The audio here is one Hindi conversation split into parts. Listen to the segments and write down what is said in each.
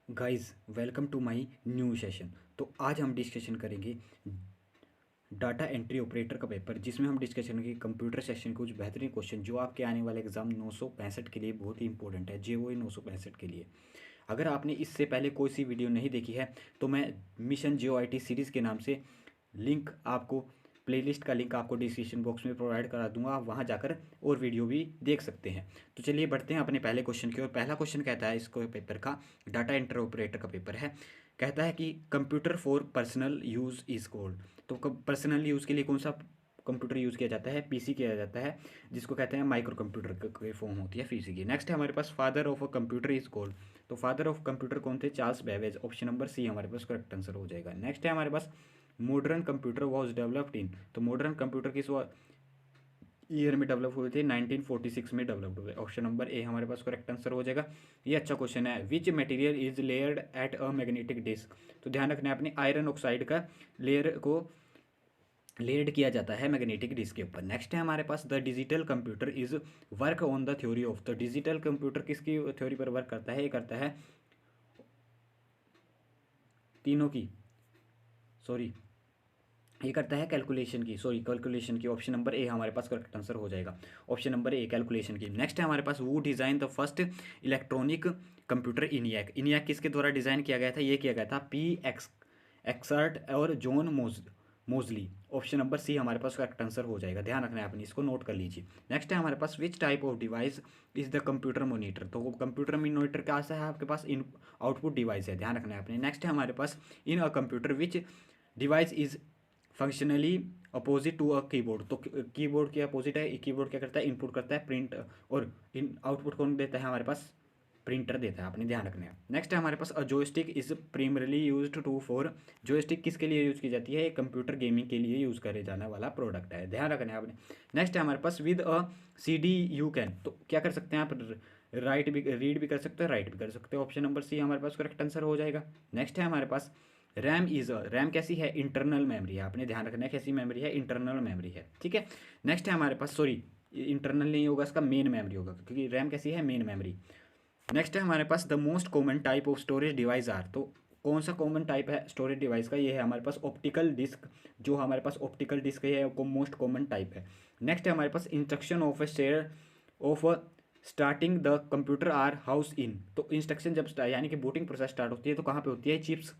Guys, welcome to my new session. तो आज हम डिस्कशन करेंगे डाटा एंट्री ऑपरेटर का पेपर, जिसमें हम डिस्कशन करेंगे कंप्यूटर सेक्शन के कुछ बेहतरीन क्वेश्चन जो आपके आने वाले एग्जाम 965 के लिए बहुत ही इंपॉर्टेंट है, जेओई 965 के लिए। अगर आपने इससे पहले कोई सी वीडियो नहीं देखी है तो मैं मिशन जेओआईटी सीरीज़ के नाम से लिंक आपको प्लेलिस्ट का लिंक आपको डिस्क्रिप्शन बॉक्स में प्रोवाइड करा दूंगा, आप वहाँ जाकर और वीडियो भी देख सकते हैं। तो चलिए बढ़ते हैं अपने पहले क्वेश्चन की ओर। पहला क्वेश्चन कहता है, इसको पेपर का डाटा एंटर ऑपरेटर का पेपर है, कहता है कि computer for personal use is called. तो पर्सनल यूज़ के लिए कौन सा कंप्यूटर यूज़ किया जाता है? पीसी किया जाता है, जिसको कहते हैं माइक्रो कंप्यूटर की फॉर्म होती है पीसी की। नेक्स्ट है हमारे पास father of a computer is called. तो फादर ऑफ कंप्यूटर कौन थे? Charles Babbage. Option number C हमारे पास करेक्ट आंसर हो जाएगा। नेक्स्ट है हमारे पास modern computer was developed in. तो मॉडर्न कंप्यूटर किस ईयर में डेवलप हुए थे? 1946 में डेवलप्ड हुए। ऑप्शन नंबर ए हमारे पास करेक्ट आंसर हो जाएगा। ये अच्छा क्वेश्चन है। Which material is layered at a magnetic disk. तो ध्यान रखना है, अपने आयरन ऑक्साइड का लेयर को लेयर्ड किया जाता है मैग्नेटिक डिस्क के ऊपर। नेक्स्ट है हमारे पास the digital computer is work on the theory of. तो डिजिटल कंप्यूटर किसकी थ्योरी पर वर्क करता है? ये करता है तीनों की, सॉरी, ये करता है कैलकुलेशन की। ऑप्शन नंबर ए हमारे पास करेक्ट आंसर हो जाएगा। ऑप्शन नंबर ए कैलकुलेशन की। नेक्स्ट है हमारे पास वो design the first electronic computer इनियाक। इनियाक किसके द्वारा डिज़ाइन किया गया था? ये किया गया था पी एक्सर्ट और जॉन मोजली। ऑप्शन नंबर सी हमारे पास करेक्ट आंसर हो जाएगा। ध्यान रखना है अपनी, इसको नोट कर लीजिए। नेक्स्ट है हमारे पास which type of device is the computer monitor. तो कंप्यूटर मोनीटर क्या है आपके पास? इन आउटपुट डिवाइस है, ध्यान रखना है अपने। नेक्स्ट है हमारे पास in a computer which device is functionally opposite to a keyboard. तो कीबोर्ड के अपोजिट है। कीबोर्ड क्या करता है? इनपुट करता है प्रिंट, और इन आउटपुट कौन देता है हमारे पास? प्रिंटर देता है, आपने ध्यान रखना है। नेक्स्ट है हमारे पास अ joystick is प्रीमरली use to for. Joystick किसके लिए यूज़ की जाती है? कंप्यूटर गेमिंग के लिए यूज़ करे जाने वाला प्रोडक्ट है, ध्यान रखना है आपने। नेक्स्ट है हमारे पास with a C D you can. तो क्या कर सकते हैं आप? राइट भी, रीड भी कर सकते हो, राइट भी कर सकते हो। ऑप्शन नंबर सी हमारे पास करेक्ट आंसर हो जाएगा। नेक्स्ट है हमारे पास रैम कैसी है? इंटरनल मेमोरी है, आपने ध्यान रखना है कैसी मेमोरी है? इंटरनल मेमोरी है, ठीक है। नेक्स्ट है हमारे पास, सॉरी, इंटरनल नहीं होगा, इसका मेन मेमोरी होगा, क्योंकि रैम कैसी है? Main memory. नेक्स्ट है हमारे पास the most common type of storage device are. तो कौन सा कॉमन टाइप है स्टोरेज डिवाइस का? ये है हमारे पास ऑप्टिकल डिस्क। जो हमारे पास ऑप्टिकल डिस्क है वो मोस्ट कॉमन टाइप है। नेक्स्ट है हमारे पास instruction of a share of starting the computer are house in. तो इंस्ट्रक्शन जब यानी कि बूटिंग प्रोसेस स्टार्ट होती है तो कहाँ पे होती है? चिप्स,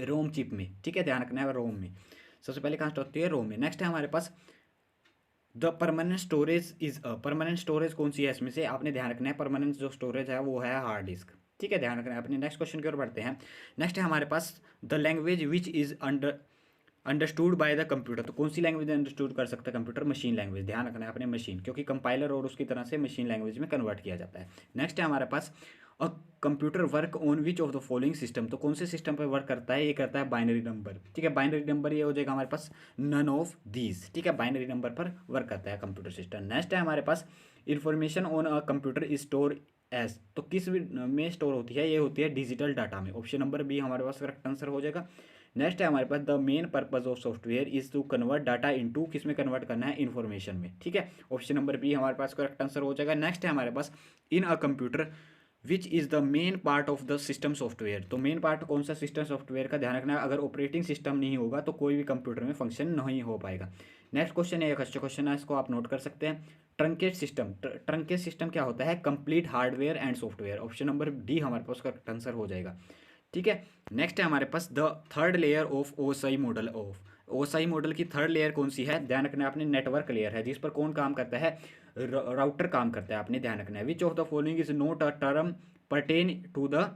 रोम चिप में, ठीक है, ध्यान रखना है, रोम में सबसे पहले कहाँ स्टोर होती है? रोम में। नेक्स्ट है हमारे पास the permanent storage is a. Permanent storage कौन सी है इसमें से? आपने ध्यान रखना है, परमानेंट जो स्टोरेज है वो है हार्ड डिस्क, ठीक है, ध्यान रखना है अपने। नेक्स्ट क्वेश्चन की ओर बढ़ते हैं। नेक्स्ट है हमारे पास the language which is understood by the computer. तो कौन सी लैंग्वेज अंडरस्टूड कर सकता है कंप्यूटर? मशीन लैंग्वेज, ध्यान रखना है अपने, मशीन, क्योंकि कंपाइलर और उसकी तरह से मशीन लैंग्वेज में कन्वर्ट किया जाता है। नेक्स्ट है हमारे पास a computer work on which of the following system. तो कौन से सिस्टम पर वर्क करता है? ये करता है बाइनरी नंबर, ठीक है, बाइनरी नंबर ये हो जाएगा हमारे पास नन ऑफ दीज, ठीक है, बाइनरी नंबर पर वर्क करता है कंप्यूटर सिस्टम। नेक्स्ट है हमारे पास information on a computer is store as. तो किस में स्टोर होती है? ये होती है डिजिटल डाटा में। ऑप्शन नंबर बी हमारे पास करेक्ट आंसर हो जाएगा। नेक्स्ट है हमारे पास the main purpose of software is to convert data into, किस में कन्वर्ट करना है? इन्फॉर्मेशन में, ठीक है। ऑप्शन नंबर बी हमारे पास करेक्ट आंसर हो जाएगा। नेक्स्ट है हमारे पास in a computer which is the main part of the system software. तो मेन पार्ट कौन सा सिस्टम सॉफ्टवेयर का? ध्यान रखना है, अगर ऑपरेटिंग सिस्टम नहीं होगा तो कोई भी कंप्यूटर में फंक्शन नहीं हो पाएगा। नेक्स्ट क्वेश्चन है, एक अच्छा क्वेश्चन है, इसको आप नोट कर सकते हैं। ट्रंकेट सिस्टम, ट्रंकेट सिस्टम क्या होता है? Complete hardware and software. Option number D हमारे पास करेक्ट आंसर हो जाएगा, ठीक है। नेक्स्ट है हमारे पास the third layer of OSI model of. OSI model की थर्ड लेयर कौन सी है? ध्यान रखना है आपने, नेटवर्क लेयर है, जिस पर कौन काम करता है? राउटर काम करता है, आपने ध्यान रखना है। Which of the following is not a term pertain to the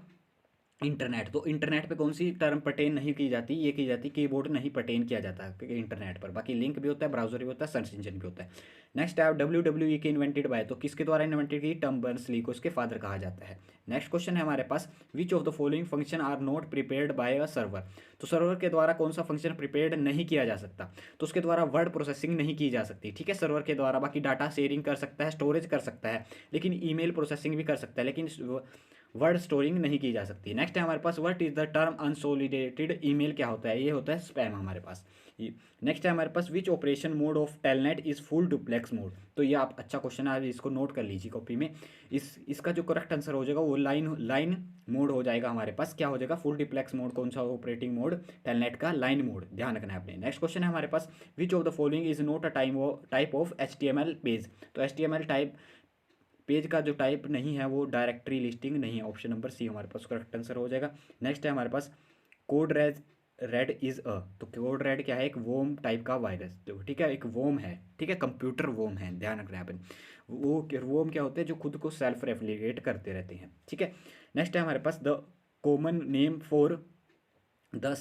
internet. तो इंटरनेट पे कौन सी टर्म पर्टेन नहीं की जाती? ये की जाती कीबोर्ड नहीं पर्टेन किया जाता इंटरनेट पर। बाकी लिंक भी होता है, ब्राउजर भी होता है, सर्च इंजन भी होता है। नेक्स्ट है डब्ल्यू डब्ल्यू ई के इन्वेंटेड बाय। तो किसके द्वारा इन्वेंटेड की? टम बर्नस ली को इसके फादर कहा जाता है। नेक्स्ट क्वेश्चन है हमारे पास which of the following function are not prepared by a server. तो सर्वर के द्वारा कौन सा फंक्शन प्रिपेयर्ड नहीं किया जा सकता? तो उसके द्वारा वर्ड प्रोसेसिंग नहीं की जा सकती, ठीक है, सर्वर के द्वारा। बाकी डाटा शेयरिंग कर सकता है, स्टोरेज कर सकता है, लेकिन ईमेल प्रोसेसिंग भी कर सकता है, लेकिन वर्ड स्टोरिंग नहीं की जा सकती। नेक्स्ट है हमारे पास what is the term unsolicited email क्या होता है? ये होता है स्पैम हमारे पास। नेक्स्ट है हमारे पास which operation mode of Telnet is full duplex mode. तो ये आप अच्छा क्वेश्चन है, इसको नोट कर लीजिए कॉपी में। इसका जो करेक्ट आंसर हो जाएगा वो लाइन लाइन मोड हो जाएगा हमारे पास, क्या हो जाएगा, फुल डिप्लेक्स मोड। कौन सा ऑपरेटिंग मोड, टेलनेट का लाइन मोड, ध्यान रखना है आपने। नेक्स्ट क्वेश्चन है हमारे पास, which of the following is not a type of HTML page. तो HTML टाइप पेज का जो टाइप नहीं है वो डायरेक्टरी लिस्टिंग नहीं है। ऑप्शन नंबर सी हमारे पास करेक्ट आंसर हो जाएगा। नेक्स्ट है हमारे पास, कोड रेड इज अ। तो कोड रेड क्या है, एक वोम टाइप का वायरस, तो ठीक है, एक वोम है, ठीक है, कंप्यूटर वोम है, ध्यान रखना है अपन। वो वोम क्या होते हैं, जो खुद को सेल्फ रेप्लिकेट करते रहते हैं, ठीक है। नेक्स्ट है हमारे पास, the common name for the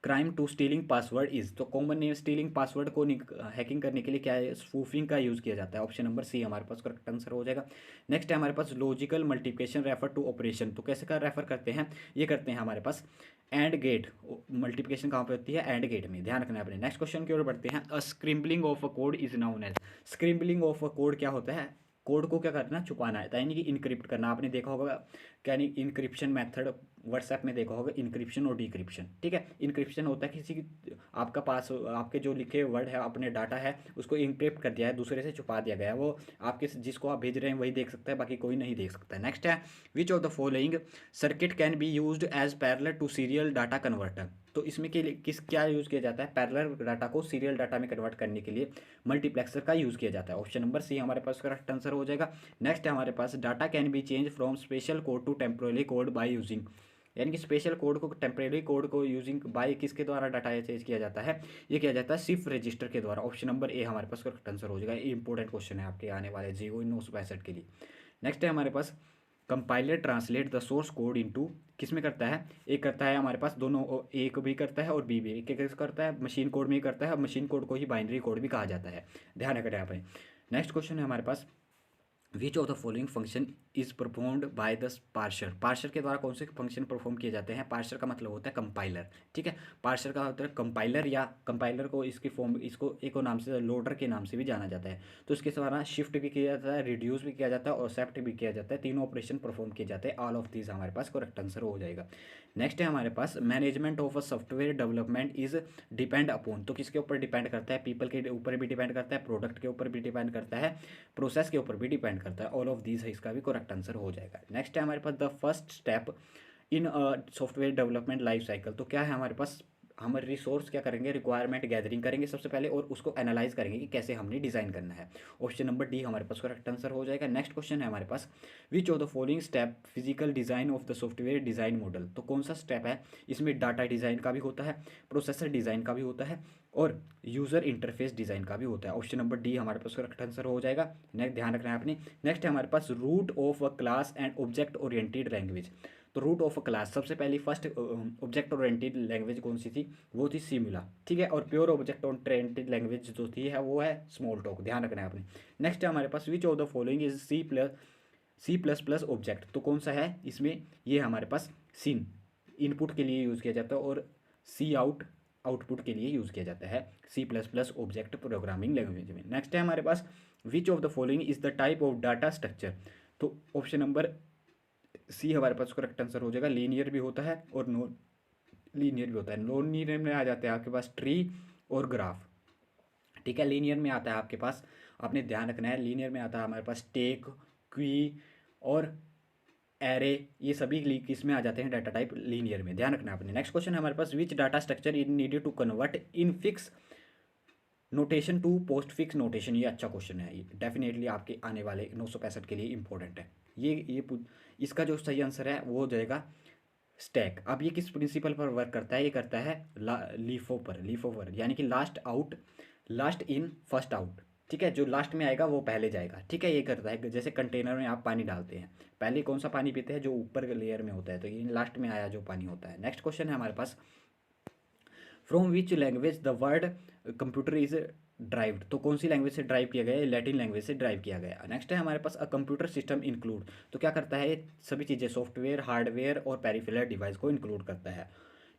crime to stealing password is. तो कॉमन नेम स्टीलिंग पासवर्ड को हैकिंग करने के लिए क्या है, स्पूफिंग का यूज़ किया जाता है। ऑप्शन नंबर सी हमारे पास करेक्ट आंसर हो जाएगा। नेक्स्ट है हमारे पास, logical multiplication refer to operation. तो कैसे का रेफर करते हैं, ये करते हैं हमारे पास एंड गेट। मल्टीप्लिकेशन कहाँ पे होती है, एंड गेट में, ध्यान रखना है अपने। नेक्स्ट क्वेश्चन की ओर बढ़ते हैं, a scrambling of a code is known as. Scrambling of a code क्या होता है, कोड को क्या करना, छुपाना है, यानी कि इनक्रिप्ट करना। आपने देखा होगा क्या नहीं, इनक्रिप्शन मेथड व्हाट्सएप में देखा होगा, इनक्रिप्शन और डिक्रिप्शन, ठीक है। इनक्रिप्शन होता है किसी की, आपका पास आपके जो लिखे वर्ड है, अपने डाटा है, उसको इनक्रिप्ट कर दिया है, दूसरे से छुपा दिया गया है, वो आपके जिसको आप भेज रहे हैं वही देख सकता है, बाकी कोई नहीं देख सकता है। नेक्स्ट है, which of the following circuit can be used as parallel to serial data converter. तो इसमें के लिए क्या यूज़ किया जाता है, पैरेलल डाटा को सीरियल डाटा में कन्वर्ट करने के लिए मल्टीप्लेक्सर का यूज़ किया जाता है। ऑप्शन नंबर सी हमारे पास करेक्ट आंसर हो जाएगा। नेक्स्ट है हमारे पास, data can be change from special code to temporary code by using. यानी कि स्पेशल कोड को टेम्परेरी कोड को यूजिंग बाय किसके द्वारा डाटा चेंज किया जाता है, ये किया जाता है सिर्फ रजिस्टर के द्वारा। ऑप्शन नंबर ए हमारे पास करेक्ट आंसर हो जाएगा। ये इंपॉर्टेंट क्वेश्चन है आपके आने वाले GO 965 के लिए। नेक्स्ट है हमारे पास, compiler translate the source code into, किस में करता है, एक करता है हमारे पास दोनों, एक भी करता है और बी भी, एक करता है मशीन कोड में ही करता है। मशीन कोड को ही बाइनरी कोड भी कहा जाता है, ध्यान रखें यहाँ पे। नेक्स्ट क्वेश्चन है हमारे पास, which of the following function is performed by the parser. Parser के द्वारा कौन से फंक्शन परफॉर्म किए जाते हैं, पार्सर का मतलब होता है कंपाइलर, ठीक है। पार्सर का होता है कंपाइलर, या कंपाइलर को इसकी फॉर्म, इसको एक और नाम से लोडर के नाम से भी जाना जाता है। तो इसके द्वारा शिफ्ट भी किया जाता है, रिड्यूस भी किया जाता है और सेप्ट भी किया जाता है, तीनों ऑपरेशन परफॉर्म किए जाते हैं। ऑल ऑफ दीज हमारे पास करेक्ट आंसर हो जाएगा। नेक्स्ट है हमारे पास, management of a software development is depend upon. तो किसके ऊपर डिपेंड करता है, पीपल के ऊपर भी डिपेंड करता है, प्रोडक्ट के ऊपर भी डिपेंड करता है, प्रोसेस के ऊपर भी डिपेंड करता है। ऑल ऑफ दीज है, इसका भी करेक्ट आंसर हो जाएगा। नेक्स्ट है हमारे पास, the first step in software development life cycle. तो क्या है हमारे पास, हम रिसोर्स क्या करेंगे, रिक्वायरमेंट गैदरिंग करेंगे सबसे पहले, और उसको एनालाइज करेंगे कि कैसे हमने डिज़ाइन करना है। ऑप्शन नंबर डी हमारे पास करेक्ट आंसर हो जाएगा। नेक्स्ट क्वेश्चन है हमारे पास, which of the following step physical design of the software design model. तो कौन सा स्टेप है, इसमें डाटा डिज़ाइन का भी होता है, प्रोसेसर डिज़ाइन का भी होता है और यूज़र इंटरफेस डिज़ाइन का भी होता है। ऑप्शन नंबर डी हमारे पास करेक्ट आंसर हो जाएगा। नेक्स्ट ध्यान रखना है आपने। नेक्स्ट है हमारे पास, root of a class and object oriented language. तो रूट ऑफ अ क्लास, सबसे पहली फर्स्ट ऑब्जेक्ट ओरिएंटेड लैंग्वेज कौन सी थी, वो थी सिमुला, ठीक है। और प्योर ऑब्जेक्ट ओरिएंटेड लैंग्वेज जो थी है वो है स्मॉल टॉक, ध्यान रखना है आपने। नेक्स्ट है हमारे पास, which of the following is C++ object. तो कौन सा है इसमें, ये हमारे पास सिन इनपुट के लिए यूज़ किया जाता है और सी आउट आउटपुट के लिए यूज़ किया जाता है C++ ऑब्जेक्ट प्रोग्रामिंग लैंग्वेज में। नेक्स्ट है हमारे पास, which of the following is the type of data structure. तो ऑप्शन नंबर सी हमारे पास करेक्ट आंसर हो जाएगा। लीनियर भी होता है और नॉन लीनियर भी होता है। नॉन लीनियर में आ जाते हैं आपके पास ट्री और ग्राफ, ठीक है। लीनियर में आता है आपके पास, आपने ध्यान रखना है, लीनियर में आता है हमारे पास टेक, क्वी और एरे, ये सभी किस में आ जाते हैं, डाटा टाइप लीनियर में, ध्यान रखना है आपने। नेक्स्ट क्वेश्चन है हमारे पास, which data structure is needed to convert infix notation to postfix notation. ये अच्छा क्वेश्चन है, ये डेफिनेटली आपके आने वाले 965 के लिए इंपॉर्टेंट है। इसका जो सही आंसर है वो हो जाएगा स्टैक। अब ये किस प्रिंसिपल पर वर्क करता है, ये करता है लीफो पर, यानी कि last out last in first out, ठीक है। जो लास्ट में आएगा वो पहले जाएगा, ठीक है। ये करता है जैसे कंटेनर में आप पानी डालते हैं, पहले कौन सा पानी पीते हैं, जो ऊपर लेयर में होता है, तो ये लास्ट में आया जो पानी होता है। नेक्स्ट क्वेश्चन है हमारे पास, from which language the word computer is derived. तो कौन सी लैंग्वेज से ड्राइव किया गया है, लैटिन लैंग्वेज से ड्राइव किया गया है। नेक्स्ट है हमारे पास, अ कंप्यूटर सिस्टम इंक्लूड। तो क्या करता है, ये सभी चीज़ें सॉफ्टवेयर, हार्डवेयर और पेरिफेरल डिवाइस को इंक्लूड करता है।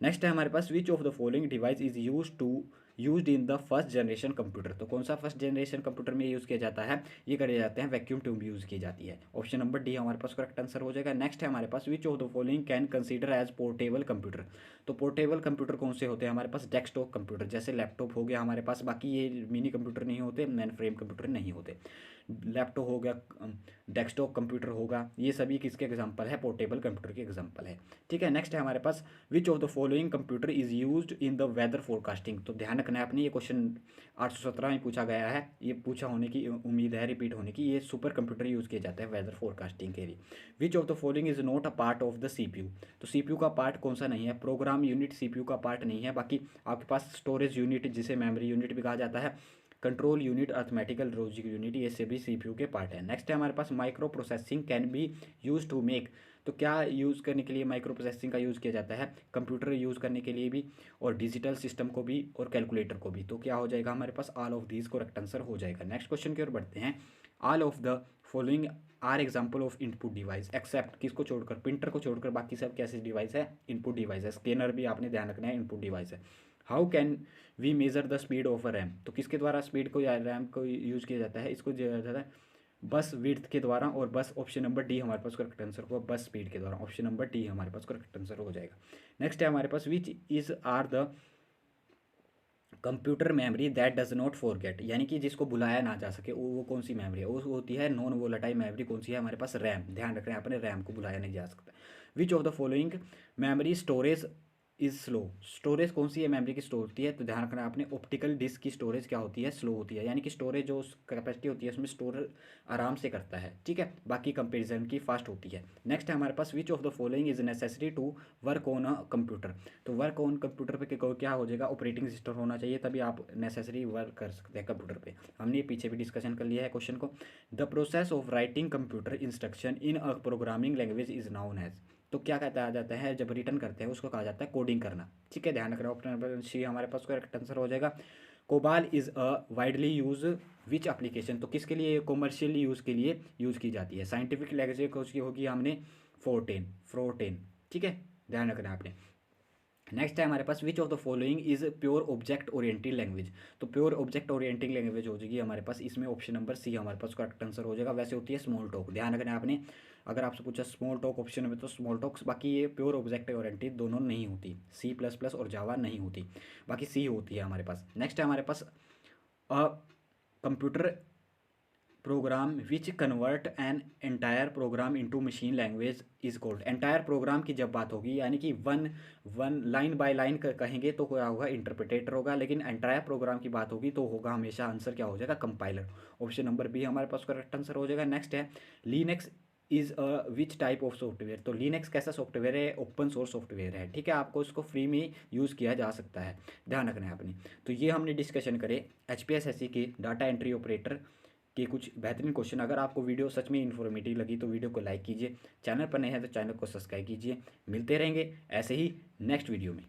नेक्स्ट है हमारे पास, which of the following device is used in the first generation computer. तो कौन सा फर्स्ट जनरेशन कंप्यूटर में यूज़ किया जाता है, ये करे जाते हैं वैक्यूम ट्यूब यूज़ की जाती है। ऑप्शन नंबर डी हमारे पास करेक्ट आंसर हो जाएगा। नेक्स्ट है हमारे पास, which of the following can consider as portable computer. तो पोर्टेबल कंप्यूटर कौन से होते हैं हमारे पास, डेस्कटॉप कंप्यूटर, जैसे लैपटॉप हो गया हमारे पास, बाकी ये मिनी कंप्यूटर नहीं होते, मेन फ्रेम कंप्यूटर नहीं होते। लैपटॉप हो गया, डेस्कटॉप कंप्यूटर होगा, ये सभी किसके एग्जांपल है, पोर्टेबल कंप्यूटर के एग्जांपल है। ठीक है, नेक्स्ट है हमारे पास which of the following computer is used in the weather forecasting. तो ध्यान रखना है आपने, ये क्वेश्चन 817 में पूछा गया है, ये पूछा होने की उम्मीद है, रिपीट होने की। ये सुपर कंप्यूटर यूज़ किया जाता है वेदर फोरकास्टिंग के लिए। Which of the following is not a part of the CPU. तो सीपीयू का पार्ट कौन सा नहीं है, प्रोग्राम यूनिट सीपीयू का पार्ट नहीं है। बाकी आपके पास स्टोरेज यूनिट जिसे मेमोरी यूनिट भी कहा जाता है, control unit, arithmetical logic unit, ये सभी सीपीयू के पार्ट है। नेक्स्ट है हमारे पास micro processing can be use to make. तो क्या यूज़ करने के लिए माइक्रो प्रोसेसिंग का यूज़ किया जाता है, कंप्यूटर यूज़ करने के लिए भी और डिजिटल सिस्टम को भी और कैलकुलेटर को भी। तो क्या हो जाएगा हमारे पास, all of these correct answer हो जाएगा। नेक्स्ट क्वेश्चन की ओर बढ़ते हैं। All of the following are example of input device except, किसको छोड़कर, प्रिंटर को छोड़कर बाकी सब कैसे डिवाइस है, इनपुट डिवाइस है। स्कैनर भी आपने ध्यान रखना है, इनपुट डिवाइस है। How can we measure the speed of a RAM. तो किसके द्वारा स्पीड को या रैम को यूज़ किया जाता है, इसको दिया जाता है बस विड्थ के द्वारा, और बस ऑप्शन नंबर डी हमारे पास करेक्ट आंसर होगा, बस स्पीड के द्वारा। ऑप्शन नंबर डी हमारे पास करेक्ट आंसर हो जाएगा। नेक्स्ट है हमारे पास which is are the computer memory that does not forget, यानी कि जिसको बुलाया ना जा सके, वो कौन सी मेमोरी है, वो होती है नॉन वोलेटाइल मेमोरी। कौन सी है हमारे पास, रैम। ध्यान रख रहे हैं अपने, रैम को बुलाया नहीं जा सकता। विच of the following memory storage is slow. Storage कौन सी है मेमोरी की स्टोर होती है, तो ध्यान रखना आपने, ऑप्टिकल डिस्क की स्टोरेज क्या होती है, स्लो होती है। यानी कि स्टोरेज जो कैपेसिटी होती है उसमें स्टोर आराम से करता है। ठीक है, बाकी कंपेरिजन की फास्ट होती है। नेक्स्ट है हमारे पास which of the following is necessary to work on a computer. तो वर्क ऑन कंप्यूटर पे क्या हो जाएगा, ऑपरेटिंग सिस्टम होना चाहिए, तभी आप नेसेसरी वर्क कर सकते हैं कंप्यूटर पे। हमने पीछे भी डिस्कशन कर लिया है क्वेश्चन को। The process of writing computer instruction in a programming language is known as. तो क्या कहता आ जाता है, जब रिटर्न करते हैं उसको कहा जाता है कोडिंग करना। ठीक है, ध्यान रखना, ऑप्शन नंबर सी हमारे पास करेक्ट आंसर हो जाएगा। COBOL is a widely use which application. तो किसके लिए, कॉमर्शियल यूज़ के लिए यूज़ की जाती है। साइंटिफिक लैंग्वेज उसकी होगी हमने फ्रोटेन। ठीक है, ध्यान रखना आपने। नेक्स्ट है हमारे पास which of the following is pure object oriented language. तो प्योर ऑब्जेक्ट ओरिएंटेड लैंग्वेज हो जाएगी हमारे पास, इसमें ऑप्शन नंबर सी हमारे पास करेक्ट आंसर हो जाएगा। वैसे होती है स्मॉल टॉक। ध्यान रखना आपने, अगर आपसे पूछा स्मॉल टॉक ऑप्शन में, तो स्मॉल टॉक्स, बाकी ये प्योर ऑब्जेक्ट ओरिएंटेड दोनों नहीं होती, C++ और जावा नहीं होती, बाकी सी होती है हमारे पास। नेक्स्ट है हमारे पास computer program which convert an entire program into machine language is called. Entire program की जब बात होगी, यानी कि one one line by line कहेंगे तो क्या होगा, इंटरप्रिटेटर होगा। लेकिन एंटायर प्रोग्राम की बात होगी तो होगा हमेशा आंसर क्या हो जाएगा, कंपाइलर। ऑप्शन नंबर बी हमारे पास करेक्ट आंसर हो जाएगा। नेक्स्ट है Linux is a which type of software. तो लिनक्स कैसा सॉफ्टवेयर है, ओपन सोर्स सॉफ्टवेयर है। ठीक है, आपको इसको फ्री में यूज़ किया जा सकता है, ध्यान रखना है आपने। तो ये हमने डिस्कशन करे HPSSC के डाटा एंट्री ऑपरेटर के कुछ बेहतरीन क्वेश्चन। अगर आपको वीडियो सच में इन्फॉर्मेटिव लगी तो वीडियो को लाइक कीजिए, चैनल पर नए हैं तो चैनल को सब्सक्राइब कीजिए। मिलते रहेंगे ऐसे ही नेक्स्ट वीडियो में।